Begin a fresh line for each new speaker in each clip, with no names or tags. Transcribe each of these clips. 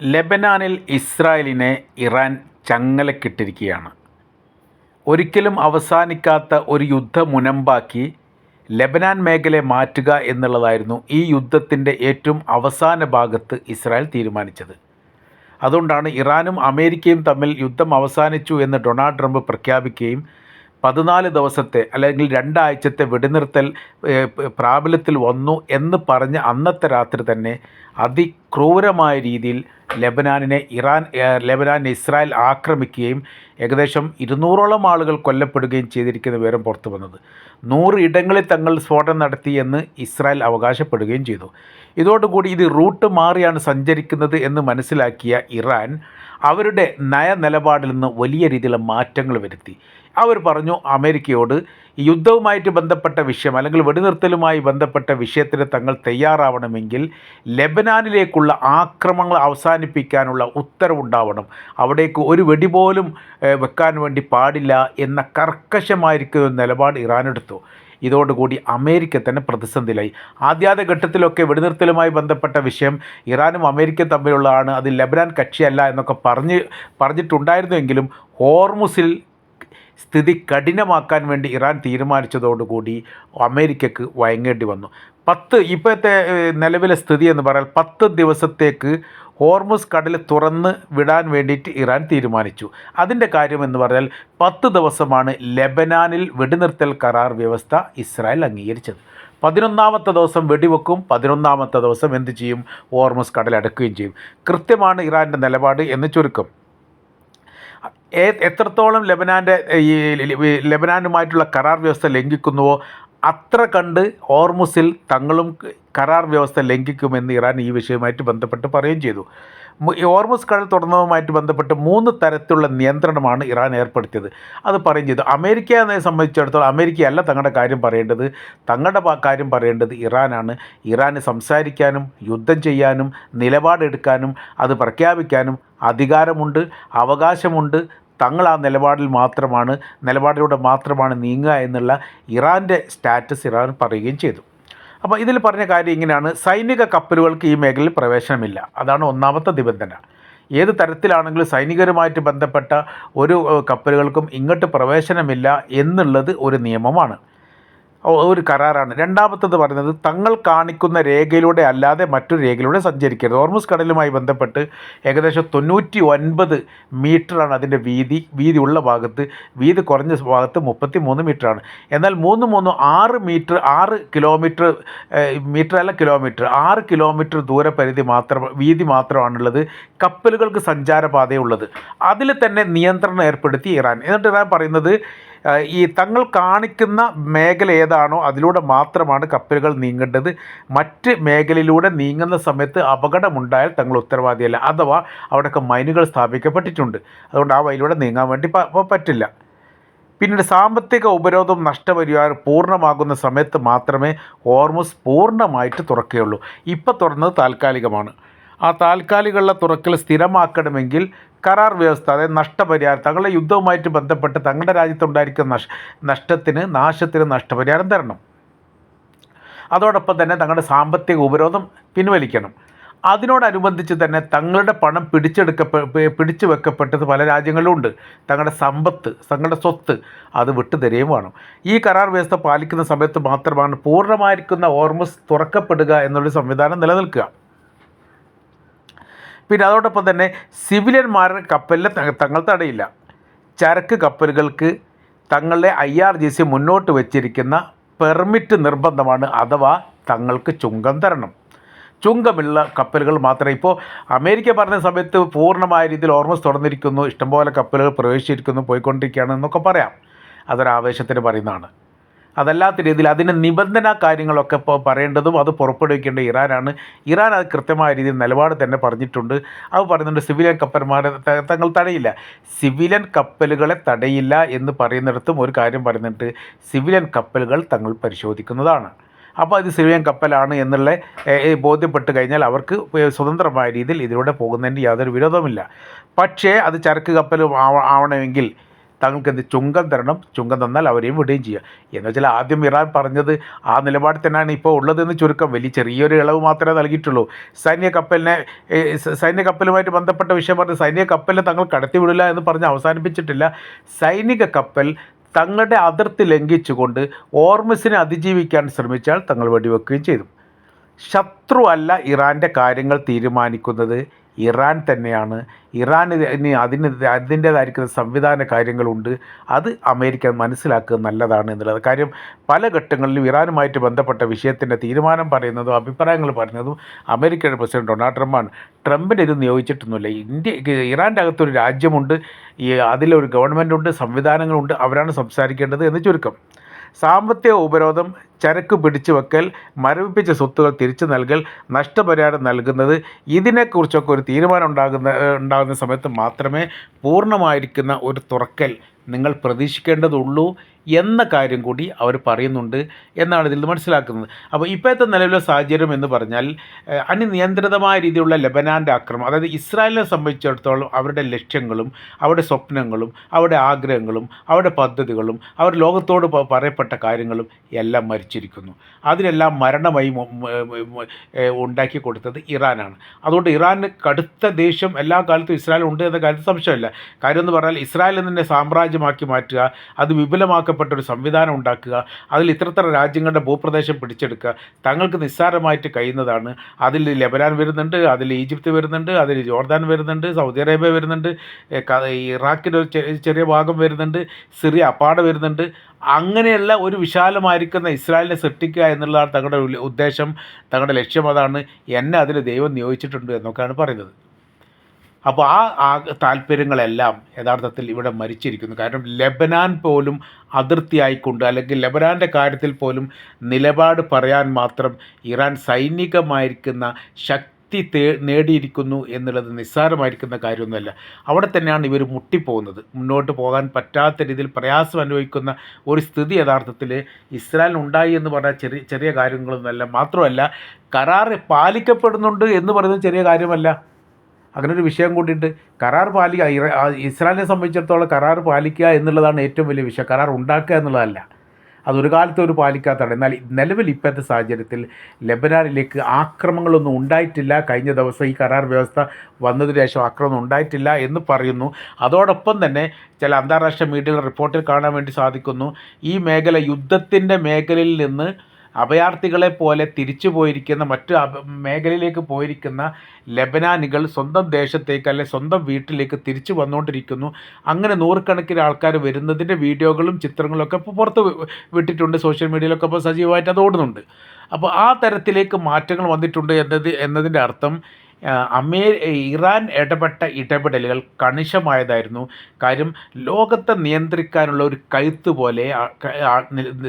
ലെബനാനിൽ ഇസ്രായേലിനെ ഇറാൻ ചങ്ങലക്കിട്ടിരിക്കുകയാണ്. ഒരിക്കലും അവസാനിക്കാത്ത ഒരു യുദ്ധമുനമ്പാക്കി ലെബനാൻ മേഖലയെ മാറ്റുക എന്നുള്ളതായിരുന്നു ഈ യുദ്ധത്തിൻ്റെ ഏറ്റവും അവസാന ഭാഗത്ത് ഇസ്രായേൽ തീരുമാനിച്ചത്. അതുകൊണ്ടാണ് ഇറാനും അമേരിക്കയും തമ്മിൽ യുദ്ധം അവസാനിച്ചു എന്ന് ഡൊണാൾഡ് ട്രംപ് പ്രഖ്യാപിക്കുകയും 14 ദിവസത്തെ അല്ലെങ്കിൽ 2 ആഴ്ചത്തെ വെടിനിർത്തൽ പ്രാബല്യത്തിൽ വന്നു എന്ന് പറഞ്ഞ് അന്നത്തെ രാത്രി തന്നെ അതിക്രൂരമായ രീതിയിൽ ലെബനാൻ ഇസ്രായേൽ ആക്രമിക്കുകയും ഏകദേശം 200ഓളം ആളുകൾ കൊല്ലപ്പെടുകയും ചെയ്തിരിക്കുന്ന വിവരം പുറത്തു വന്നത്. 100 ഇടങ്ങളിൽ തങ്ങൾ സ്ഫോടനം നടത്തിയെന്ന് ഇസ്രായേൽ അവകാശപ്പെടുകയും ചെയ്തു. ഇതോടുകൂടി ഇത് റൂട്ട് മാറിയാണ് സഞ്ചരിക്കുന്നത് എന്ന് മനസ്സിലാക്കിയ ഇറാൻ അവരുടെ നയനിലപാടിൽ നിന്ന് വലിയ രീതിയിലുള്ള മാറ്റങ്ങൾ വരുത്തി. അവർ പറഞ്ഞു അമേരിക്കയോട് ഈ യുദ്ധവുമായിട്ട് ബന്ധപ്പെട്ട വിഷയം അല്ലെങ്കിൽ വെടിനിർത്തലുമായി ബന്ധപ്പെട്ട വിഷയത്തിന് തങ്ങൾ തയ്യാറാവണമെങ്കിൽ ലെബനാനിലേക്കുള്ള ആക്രമണങ്ങൾ അവസാനിപ്പിക്കാനുള്ള ഉത്തരവുണ്ടാവണം, അവിടേക്ക് ഒരു വെടി പോലും വെക്കാൻ വേണ്ടി പാടില്ല എന്ന കർക്കശമായിരിക്കുന്ന നിലപാട് ഇറാൻ എടുത്തു. ഇതോടുകൂടി അമേരിക്ക തന്നെ പ്രതിസന്ധിയിലായി. ആദ്യ ഘട്ടത്തിലൊക്കെ വെടിനിർത്തലുമായി ബന്ധപ്പെട്ട വിഷയം ഇറാനും അമേരിക്കയും തമ്മിലുള്ളതാണ്, അത് ലെബനാൻ കക്ഷിയല്ല എന്നൊക്കെ പറഞ്ഞിട്ടുണ്ടായിരുന്നുവെങ്കിലും ഹോർമുസിൽ സ്ഥിതി കഠിനമാക്കാൻ വേണ്ടി ഇറാൻ തീരുമാനിച്ചതോടുകൂടി അമേരിക്കക്ക് വഴങ്ങേണ്ടി വന്നു. ഇപ്പോഴത്തെ നിലവിലെ സ്ഥിതി എന്ന് പറഞ്ഞാൽ 10 ദിവസത്തേക്ക് ഹോർമുസ് കടൽ തുറന്ന് വിടാൻ വേണ്ടിയിട്ട് ഇറാൻ തീരുമാനിച്ചു. അതിൻ്റെ കാര്യമെന്ന് പറഞ്ഞാൽ 10 ദിവസമാണ് ലെബനാനിൽ വെടിനിർത്തൽ കരാർ വ്യവസ്ഥ ഇസ്രായേൽ അംഗീകരിച്ചത്. 11ാമത്തെ ദിവസം വെടിവെക്കും, 11ാമത്തെ ദിവസം എന്ത് ചെയ്യും? ഹോർമുസ് കടൽ അടക്കുകയും ചെയ്യും. കൃത്യമാണ് ഇറാൻ്റെ നിലപാട് എന്ന് ചുരുക്കം. എത്രത്തോളം ലെബനാനുമായിട്ടുള്ള കരാർ വ്യവസ്ഥ ലംഘിക്കുന്നുവോ അത്ര കണ്ട് ഹോർമുസിൽ തങ്ങളും കരാർ വ്യവസ്ഥ ലംഘിക്കുമെന്ന് ഇറാൻ ഈ വിഷയവുമായിട്ട് ബന്ധപ്പെട്ട് പറയുകയും ചെയ്തു. ഹോർമുസ് കടൽ തുറന്നതുമായിട്ട് ബന്ധപ്പെട്ട് 3 തരത്തിലുള്ള നിയന്ത്രണമാണ് ഇറാൻ ഏർപ്പെടുത്തിയത്. അത് പറയുകയും ചെയ്തു. അമേരിക്കയെ സംബന്ധിച്ചിടത്തോളം അമേരിക്കയല്ല തങ്ങളുടെ കാര്യം പറയേണ്ടത്, തങ്ങളുടെ കാര്യം പറയേണ്ടത് ഇറാനാണ്. ഇറാന് സംസാരിക്കാനും യുദ്ധം ചെയ്യാനും നിലപാടെടുക്കാനും അത് പ്രഖ്യാപിക്കാനും അധികാരമുണ്ട്, അവകാശമുണ്ട്. തങ്ങൾ ആ നിലപാടിലൂടെ മാത്രമാണ് നീങ്ങുക എന്നുള്ള ഇറാൻ്റെ സ്റ്റാറ്റസ് ഇറാൻ പറയുകയും ചെയ്തു. അപ്പോൾ ഇതിൽ പറഞ്ഞ കാര്യം ഇങ്ങനെയാണ്: സൈനിക കപ്പലുകൾക്ക് ഈ മേഖലയിൽ പ്രവേശനമില്ല. അതാണ് ഒന്നാമത്തെ നിബന്ധന. ഏത് തരത്തിലാണെങ്കിലും സൈനികരുമായിട്ട് ബന്ധപ്പെട്ട ഒരു കപ്പലുകൾക്കും ഇങ്ങോട്ട് പ്രവേശനമില്ല എന്നുള്ളത് ഒരു നിയമമാണ്, ഒരു കരാറാണ്. രണ്ടാമത്തത് പറയുന്നത് തങ്ങൾ കാണിക്കുന്ന രേഖയിലൂടെ അല്ലാതെ മറ്റൊരു രേഖയിലൂടെ സഞ്ചരിക്കരുത്. ഹോർമുസ് കടലുമായി ബന്ധപ്പെട്ട് ഏകദേശം 99 മീറ്ററാണ് അതിൻ്റെ വീതിയുള്ള ഭാഗത്ത്, വീതി കുറഞ്ഞ ഭാഗത്ത് 33 മീറ്ററാണ്. എന്നാൽ 6 മീറ്റർ 6 കിലോമീറ്റർ 6 കിലോമീറ്റർ ദൂരപരിധി വീതി മാത്രമാണുള്ളത്. കപ്പലുകൾക്ക് സഞ്ചാരപാതയുള്ളത്. അതിൽ തന്നെ നിയന്ത്രണം ഏർപ്പെടുത്തി ഇറാൻ. എന്നിട്ട് ഇറാൻ പറയുന്നത് ഈ തങ്ങൾ കാണിക്കുന്ന മേഖല ഏതാണോ അതിലൂടെ മാത്രമാണ് കപ്പലുകൾ നീങ്ങേണ്ടത്. മറ്റ് മേഖലയിലൂടെ നീങ്ങുന്ന സമയത്ത് അപകടമുണ്ടായാൽ തങ്ങൾ ഉത്തരവാദിയല്ല. അഥവാ അവിടെയൊക്കെ മൈനുകൾ സ്ഥാപിക്കപ്പെട്ടിട്ടുണ്ട്, അതുകൊണ്ട് ആ വഴിയിലൂടെ നീങ്ങാൻ വേണ്ടി പറ്റില്ല. പിന്നീട് സാമ്പത്തിക ഉപരോധം നഷ്ടപരിഹാരം പൂർണ്ണമാകുന്ന സമയത്ത് മാത്രമേ ഹോർമുസ് പൂർണ്ണമായിട്ട് തുറക്കുകയുള്ളൂ. ഇപ്പോൾ തുറന്നത് താൽക്കാലികമാണ്. ആ താൽക്കാലികമുള്ള തുറക്കൽ സ്ഥിരമാക്കണമെങ്കിൽ കരാർ വ്യവസ്ഥ, അതായത് നഷ്ടപരിഹാരം, തങ്ങളുടെ യുദ്ധവുമായിട്ട് ബന്ധപ്പെട്ട് തങ്ങളുടെ രാജ്യത്തുണ്ടായിരിക്കുന്ന നാശത്തിന് നഷ്ടപരിഹാരം തരണം. അതോടൊപ്പം തന്നെ തങ്ങളുടെ സാമ്പത്തിക ഉപരോധം പിൻവലിക്കണം. അതിനോടനുബന്ധിച്ച് തന്നെ തങ്ങളുടെ പണം പിടിച്ചു വെക്കപ്പെട്ടത് പല രാജ്യങ്ങളിലുണ്ട്. തങ്ങളുടെ സമ്പത്ത്, തങ്ങളുടെ സ്വത്ത് അത് വിട്ടുതരികയും വേണം. ഈ കരാർ വ്യവസ്ഥ പാലിക്കുന്ന സമയത്ത് മാത്രമാണ് പൂർണ്ണമായിരിക്കുന്ന ഹോർമുസ് തുറക്കപ്പെടുക എന്നുള്ളൊരു സംവിധാനം നിലനിൽക്കുക. പിന്നെ അതോടൊപ്പം തന്നെ സിവിലിയന്മാരുടെ കപ്പലിൽ തങ്ങൾ തടയില്ല. ചരക്ക് കപ്പലുകൾക്ക് തങ്ങളുടെ IRGC മുന്നോട്ട് വച്ചിരിക്കുന്ന പെർമിറ്റ് നിർബന്ധമാണ്, അഥവാ തങ്ങൾക്ക് ചുങ്കം തരണം. ചുങ്കമുള്ള കപ്പലുകൾ മാത്രമേ. ഇപ്പോൾ അമേരിക്ക പറഞ്ഞ സമയത്ത് പൂർണ്ണമായ രീതിയിൽ ഹോർമുസ് തുറന്നിരിക്കുന്നു, ഇഷ്ടംപോലെ കപ്പലുകൾ പ്രവേശിച്ചിരിക്കുന്നു, പോയിക്കൊണ്ടിരിക്കുകയാണ് എന്നൊക്കെ പറയാം. അതൊരാവേശത്തിന് പറയുന്നതാണ്. അതല്ലാത്ത രീതിയിൽ അതിന് നിബന്ധന കാര്യങ്ങളൊക്കെ ഇപ്പോൾ പറയേണ്ടതും അത് പുറപ്പെടുവിക്കേണ്ട ഇറാനാണ്. ഇറാൻ അത് കൃത്യമായ രീതിയിൽ നിലപാട് തന്നെ പറഞ്ഞിട്ടുണ്ട്. അത് പറയുന്നുണ്ട് സിവിലിയൻ കപ്പൽമാരെ തങ്ങൾ തടയില്ല. സിവിലിയൻ കപ്പലുകളെ തടയില്ല എന്ന് പറയുന്നിടത്തും ഒരു കാര്യം പറയുന്നുണ്ട്: സിവിലിയൻ കപ്പലുകൾ തങ്ങൾ പരിശോധിക്കുന്നതാണ്. അപ്പോൾ ഇത് സിവിലിയൻ കപ്പലാണ് എന്നുള്ള ബോധ്യപ്പെട്ട് കഴിഞ്ഞാൽ അവർക്ക് സ്വതന്ത്രമായ രീതിയിൽ ഇതിലൂടെ പോകുന്നതിന് യാതൊരു വിരോധവുമില്ല. പക്ഷേ അത് ചരക്ക് കപ്പലും ആവണമെങ്കിൽ തങ്ങൾക്ക് ചുങ്കം തരണം, ചുങ്കം തന്നാൽ അവരെയും വിടുകയും ചെയ്യുക എന്ന് വെച്ചാൽ ആദ്യം ഇറാൻ പറഞ്ഞത് ആ നിലപാടിൽ തന്നെയാണ് ഇപ്പോൾ ഉള്ളതെന്ന് ചുരുക്കം. വലിയ ചെറിയൊരു ഇളവ് മാത്രമേ നൽകിയിട്ടുള്ളൂ. സൈന്യ കപ്പലുമായിട്ട് ബന്ധപ്പെട്ട വിഷയം പറഞ്ഞ് സൈനിക കപ്പലിനെ തങ്ങൾ കടത്തിവിടില്ല എന്ന് പറഞ്ഞ് അവസാനിപ്പിച്ചിട്ടില്ല. സൈനിക കപ്പൽ തങ്ങളുടെ അതിർത്തി ലംഘിച്ചുകൊണ്ട് ഓർമസിനെ അതിജീവിക്കാൻ ശ്രമിച്ചാൽ തങ്ങൾ വെടിവെക്കുകയും ചെയ്തു. ശത്രു അല്ല ഇറാൻ്റെ കാര്യങ്ങൾ തീരുമാനിക്കുന്നത്, ഇറാൻ തന്നെയാണ്. ഇനി അതിൻ്റേതായിരിക്കുന്ന സംവിധാന കാര്യങ്ങളുണ്ട്. അത് അമേരിക്ക മനസ്സിലാക്കുക നല്ലതാണ് എന്നുള്ളത്. കാര്യം പല ഘട്ടങ്ങളിലും ഇറാനുമായിട്ട് ബന്ധപ്പെട്ട വിഷയത്തിൻ്റെ തീരുമാനം പറയുന്നതും അഭിപ്രായങ്ങൾ പറയുന്നതും അമേരിക്കയുടെ പ്രസിഡന്റ് ഡൊണാൾഡ് ട്രംപാണ്. ട്രംപിനെ ഇത് നിയോഗിച്ചിട്ടൊന്നുമില്ല. ഇറാൻ്റെ അകത്തൊരു രാജ്യമുണ്ട്, അതിലൊരു ഗവൺമെൻറ്റുണ്ട്, സംവിധാനങ്ങളുണ്ട്, അവരാണ് സംസാരിക്കേണ്ടത് എന്ന് ചുരുക്കം. സാമ്പത്തിക ഉപരോധം, ചരക്ക് പിടിച്ചു വെക്കൽ, മരവിപ്പിച്ച സ്വത്തുകൾ തിരിച്ചു നൽകൽ, നഷ്ടപരിഹാരം നൽകുന്നത്, ഇതിനെക്കുറിച്ചൊക്കെ ഒരു തീരുമാനം ഉണ്ടാകുന്ന സമയത്ത് മാത്രമേ പൂർണ്ണമായിരിക്കുന്ന ഒരു തുറക്കൽ നിങ്ങൾ പ്രതീക്ഷിക്കേണ്ടതുള്ളൂ എന്ന കാര്യം കൂടി അവർ പറയുന്നുണ്ട് എന്നാണ് ഇതിൽ നിന്ന് മനസ്സിലാക്കുന്നത്. അപ്പോൾ ഇപ്പോഴത്തെ നിലവിലെ സാഹചര്യം എന്ന് പറഞ്ഞാൽ അനിയന്ത്രിതമായ രീതിയിലുള്ള ലെബനാൻ്റെ ആക്രമണം, അതായത് ഇസ്രായേലിനെ സംബന്ധിച്ചിടത്തോളം അവരുടെ ലക്ഷ്യങ്ങളും അവരുടെ സ്വപ്നങ്ങളും അവരുടെ ആഗ്രഹങ്ങളും അവരുടെ പദ്ധതികളും അവർ ലോകത്തോട് പറയപ്പെട്ട കാര്യങ്ങളും എല്ലാം മരിച്ചിരിക്കുന്നു. അതിനെല്ലാം മരണമായി ഉണ്ടാക്കി കൊടുത്തത് ഇറാനാണ്. അതുകൊണ്ട് ഇറാന് കടുത്ത ദേഷ്യം എല്ലാ കാലത്തും ഇസ്രായേൽ ഉണ്ട് എന്ന കാര്യത്തിൽ സംശയമില്ല. കാര്യം എന്ന് പറഞ്ഞാൽ ഇസ്രായേൽ തന്നെ സാമ്രാജ്യമാക്കി മാറ്റുക, അത് വിപുലമാക്കപ്പെട്ടൊരു സംവിധാനം ഉണ്ടാക്കുക, അതിൽ ഇത്രത്ര രാജ്യങ്ങളുടെ ഭൂപ്രദേശം പിടിച്ചെടുക്കുക തങ്ങൾക്ക് നിസ്സാരമായിട്ട് കഴിയുന്നതാണ്. അതിൽ ലെബനാൻ വരുന്നുണ്ട്, അതിൽ ഈജിപ്ത് വരുന്നുണ്ട്, അതിൽ ജോർദാൻ വരുന്നുണ്ട്, സൗദി അറേബ്യ വരുന്നുണ്ട്, ഇറാഖിൻ്റെ ഒരു ചെറിയ ഭാഗം വരുന്നുണ്ട്, സിറിയ അപ്പാടെ വരുന്നുണ്ട്. അങ്ങനെയുള്ള ഒരു വിശാലമായിരിക്കുന്ന ഇസ്രായേലിനെ സൃഷ്ടിക്കുക എന്നുള്ളതാണ് തങ്ങളുടെ ഉദ്ദേശം, തങ്ങളുടെ ലക്ഷ്യം. അതാണ് എന്നെ അതിൽ ദൈവം നിയോഗിച്ചിട്ടുണ്ട് എന്നൊക്കെയാണ് പറയുന്നത്. അപ്പോൾ ആ താല്പര്യങ്ങളെല്ലാം യഥാർത്ഥത്തിൽ ഇവിടെ മരിച്ചിരിക്കുന്നു. കാരണം ലെബനാൻ പോലും അതിർത്തിയായിക്കൊണ്ട്, അല്ലെങ്കിൽ ലെബനാൻ്റെ കാര്യത്തിൽ പോലും നിലപാട് പറയാൻ മാത്രം ഇറാൻ സൈനികമായിരിക്കുന്ന ശക്തി നേടിയിരിക്കുന്നു എന്നുള്ളത് നിസ്സാരമായിരിക്കുന്ന കാര്യമൊന്നുമല്ല. അവിടെ തന്നെയാണ് ഇവർ മുട്ടിപ്പോകുന്നത്. മുന്നോട്ട് പോകാൻ പറ്റാത്ത രീതിയിൽ പ്രയാസം അനുഭവിക്കുന്ന ഒരു സ്ഥിതി യഥാർത്ഥത്തിൽ ഇസ്രായേലിനുണ്ടായി എന്ന് പറഞ്ഞാൽ ചെറിയ കാര്യങ്ങളൊന്നുമല്ല. മാത്രമല്ല കരാർ പാലിക്കപ്പെടുന്നുണ്ട് എന്ന് പറയുന്നത് ചെറിയ കാര്യമല്ല. അങ്ങനൊരു വിഷയം കൂടിയിട്ട് കരാർ ഇസ്രായേലിനെ സംബന്ധിച്ചിടത്തോളം കരാർ പാലിക്കുക എന്നുള്ളതാണ് ഏറ്റവും വലിയ വിഷയം. കരാർ ഉണ്ടാക്കുക എന്നുള്ളതല്ല. അതൊരു കാലത്ത് ഒരു പാലിക്കാത്തതാണ്. എന്നാൽ നിലവിൽ ഇപ്പോഴത്തെ സാഹചര്യത്തിൽ ലെബനാനിലേക്ക് ആക്രമണങ്ങളൊന്നും ഉണ്ടായിട്ടില്ല. കഴിഞ്ഞ ദിവസം ഈ കരാർ വ്യവസ്ഥ വന്നതിന് ശേഷം ആക്രമണം ഉണ്ടായിട്ടില്ല എന്ന് പറയുന്നു. അതോടൊപ്പം തന്നെ ചില അന്താരാഷ്ട്ര മീഡിയകൾ റിപ്പോർട്ടിൽ കാണാൻ വേണ്ടി സാധിക്കുന്നു, ഈ മേഖല യുദ്ധത്തിൻ്റെ മേഖലയിൽ നിന്ന് അഭയാർത്ഥികളെ പോലെ തിരിച്ചു പോയിരിക്കുന്ന മറ്റ് മേഖലയിലേക്ക് പോയിരിക്കുന്ന ലെബനാനികൾ സ്വന്തം ദേശത്തേക്ക് അല്ലെ സ്വന്തം വീട്ടിലേക്ക് തിരിച്ചു വന്നുകൊണ്ടിരിക്കുന്നു. അങ്ങനെ നൂറുകണക്കിന് ആൾക്കാർ വരുന്നതിൻ്റെ വീഡിയോകളും ചിത്രങ്ങളൊക്കെ ഇപ്പോൾ പുറത്ത് വിട്ടിട്ടുണ്ട്. സോഷ്യൽ മീഡിയയിലൊക്കെ ഇപ്പോൾ സജീവമായിട്ട് അത് ഓടുന്നുണ്ട്. അപ്പോൾ ആ തരത്തിലേക്ക് മാറ്റങ്ങൾ വന്നിട്ടുണ്ട് എന്നതിൻ്റെ അർത്ഥം ഇറാൻ ഇടപെടലുകൾ കണിശമായതായിരുന്നു. കാര്യം ലോകത്തെ നിയന്ത്രിക്കാനുള്ള ഒരു കഴുത്ത് പോലെ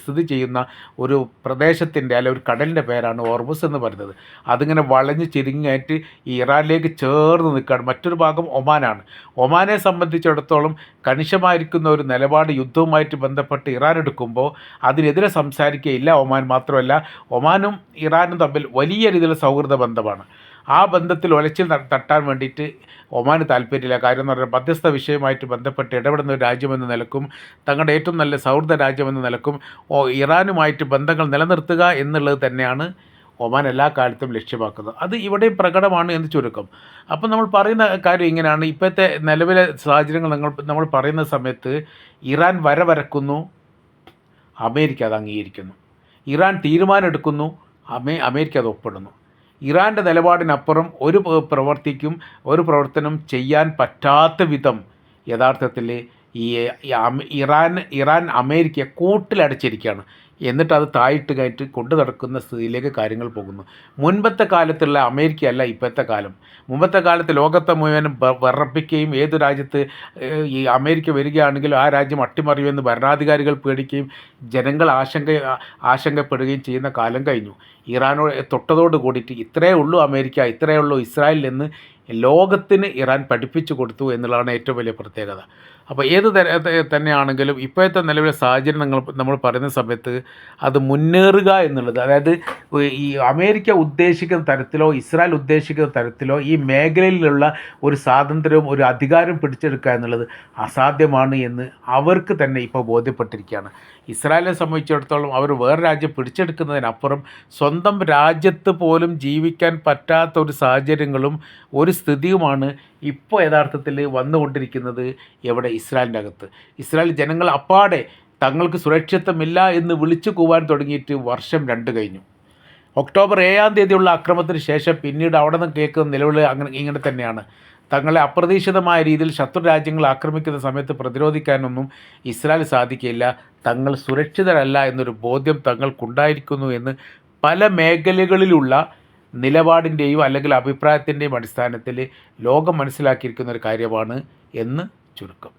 സ്ഥിതി ചെയ്യുന്ന ഒരു പ്രദേശത്തിൻ്റെ അല്ലെ ഒരു കടലിൻ്റെ പേരാണ് ഹോർമുസ് എന്ന് പറയുന്നത്. അതിങ്ങനെ വളഞ്ഞ് ചിരിങ്ങായിട്ട് ഇറാനിലേക്ക് ചേർന്ന് നിൽക്കുകയാണ്. മറ്റൊരു ഭാഗം ഒമാനാണ്. ഒമാനെ സംബന്ധിച്ചിടത്തോളം കണിശമായിരിക്കുന്ന ഒരു നിലപാട് യുദ്ധവുമായിട്ട് ബന്ധപ്പെട്ട് ഇറാൻ എടുക്കുമ്പോൾ അതിനെതിരെ സംസാരിക്കുകയില്ല ഒമാൻ. മാത്രമല്ല ഒമാനും ഇറാനും തമ്മിൽ വലിയ രീതിയിലുള്ള സൗഹൃദ ബന്ധമാണ്. ആ ബന്ധത്തിൽ ഒലച്ചിൽ തട്ടാൻ വേണ്ടിയിട്ട് ഒമാന് താല്പര്യമില്ല. കാര്യം എന്ന് പറഞ്ഞാൽ മധ്യസ്ഥ വിഷയമായിട്ട് ബന്ധപ്പെട്ട് ഇടപെടുന്ന ഒരു രാജ്യമെന്ന നിലക്കും തങ്ങളുടെ ഏറ്റവും നല്ല സൗഹൃദ രാജ്യമെന്ന നിലക്കും ഇറാനുമായിട്ട് ബന്ധങ്ങൾ നിലനിർത്തുക എന്നുള്ളത് തന്നെയാണ് ഒമാൻ എല്ലാ കാലത്തും ലക്ഷ്യമാക്കുന്നത്. അത് ഇവിടെയും പ്രകടമാണ് എന്ന് ചുരുക്കം. അപ്പം നമ്മൾ പറയുന്ന കാര്യം ഇങ്ങനെയാണ്. ഇപ്പോഴത്തെ നിലവിലെ സാഹചര്യങ്ങൾ നമ്മൾ പറയുന്ന സമയത്ത് ഇറാൻ വരക്കുന്നു, അമേരിക്ക അത് അംഗീകരിക്കുന്നു. ഇറാൻ തീരുമാനം എടുക്കുന്നു, അമേരിക്ക അത് ഒപ്പിടുന്നു. ഇറാൻ്റെ നിലപാടിനപ്പുറം ഒരു പ്രവർത്തനം ചെയ്യാൻ പറ്റാത്ത വിധം യഥാർത്ഥത്തിൽ ഇറാൻ അമേരിക്കയെ കൂട്ടിലടച്ചിരിക്കുകയാണ്. എന്നിട്ട് അത് താഴിട്ട് കയറ്റി കൊണ്ടു നടക്കുന്ന സ്ഥിതിയിലേക്ക് കാര്യങ്ങൾ പോകുന്നു. മുൻപത്തെ കാലത്തുള്ള അമേരിക്കയല്ല ഇപ്പോഴത്തെ കാലം. മുമ്പത്തെ കാലത്ത് ലോകത്തെ മുഴുവനും വിറപ്പിക്കുകയും ഏത് രാജ്യത്ത് ഈ അമേരിക്ക വരികയാണെങ്കിലും ആ രാജ്യം അട്ടിമറിയുമെന്ന് ഭരണാധികാരികൾ പേടിക്കുകയും ജനങ്ങൾ ആശങ്കപ്പെടുകയും ചെയ്യുന്ന കാലം കഴിഞ്ഞു. ഇറാനോട് തൊട്ടതോട് കൂടിയിട്ട് ഇത്രയേ ഉള്ളൂ അമേരിക്ക, ഇത്രയേ ഉള്ളൂ ഇസ്രായേൽ എന്ന് ലോകത്തിന് ഇറാൻ പഠിപ്പിച്ചു കൊടുത്തു എന്നുള്ളതാണ് ഏറ്റവും വലിയ പ്രത്യേകത. അപ്പോൾ ഏത് തന്നെയാണെങ്കിലും ഇപ്പോഴത്തെ നിലവിലെ സാഹചര്യം നമ്മൾ പറയുന്ന സമയത്ത് അത് മുന്നേറുക എന്നുള്ളത്, അതായത് ഈ അമേരിക്ക ഉദ്ദേശിക്കുന്ന തരത്തിലോ ഇസ്രായേൽ ഉദ്ദേശിക്കുന്ന തരത്തിലോ ഈ മേഖലയിലുള്ള ഒരു സ്വാതന്ത്ര്യവും ഒരു അധികാരം പിടിച്ചെടുക്കുക എന്നുള്ളത് അസാധ്യമാണ് എന്ന് അവർക്ക് തന്നെ ഇപ്പോൾ ബോധ്യപ്പെട്ടിരിക്കുകയാണ്. ഇസ്രായേലിനെ സംബന്ധിച്ചിടത്തോളം അവർ വേറെ രാജ്യം പിടിച്ചെടുക്കുന്നതിനപ്പുറം സ്വന്തം രാജ്യത്ത് പോലും ജീവിക്കാൻ പറ്റാത്ത ഒരു സാഹചര്യങ്ങളും ഒരു സ്ഥിതിയുമാണ് ഇപ്പോൾ യഥാർത്ഥത്തിൽ വന്നുകൊണ്ടിരിക്കുന്നത്. എവിടെ? ഇസ്രായേലിൻ്റെ അകത്ത്. ഇസ്രായേൽ ജനങ്ങൾ അപ്പാടെ തങ്ങൾക്ക് സുരക്ഷിതത്വമില്ല എന്ന് വിളിച്ചു കൂവാൻ തുടങ്ങിയിട്ട് വർഷം 2 കഴിഞ്ഞു. ഒക്ടോബർ 7-ാം തീയതിയുള്ള അക്രമത്തിന് ശേഷം പിന്നീട് അവിടെ നിന്ന് കേൾക്കുന്ന നിലവിൽ ഇങ്ങനെ തന്നെയാണ്. തങ്ങളെ അപ്രതീക്ഷിതമായ രീതിയിൽ ശത്രു രാജ്യങ്ങൾ ആക്രമിക്കുന്ന സമയത്ത് പ്രതിരോധിക്കാനൊന്നും ഇസ്രായേൽ സാധിക്കില്ല, തങ്ങൾ സുരക്ഷിതരല്ല എന്നൊരു ബോധ്യം തങ്ങൾക്കുണ്ടായിരിക്കുന്നു എന്ന് പല മേഖലകളിലുള്ള നിലപാടിൻ്റെയും അല്ലെങ്കിൽ അഭിപ്രായത്തിൻ്റെയും അടിസ്ഥാനത്തിൽ ലോകം മനസ്സിലാക്കിയിരിക്കുന്ന ഒരു കാര്യമാണ് എന്ന് ചുരുക്കം.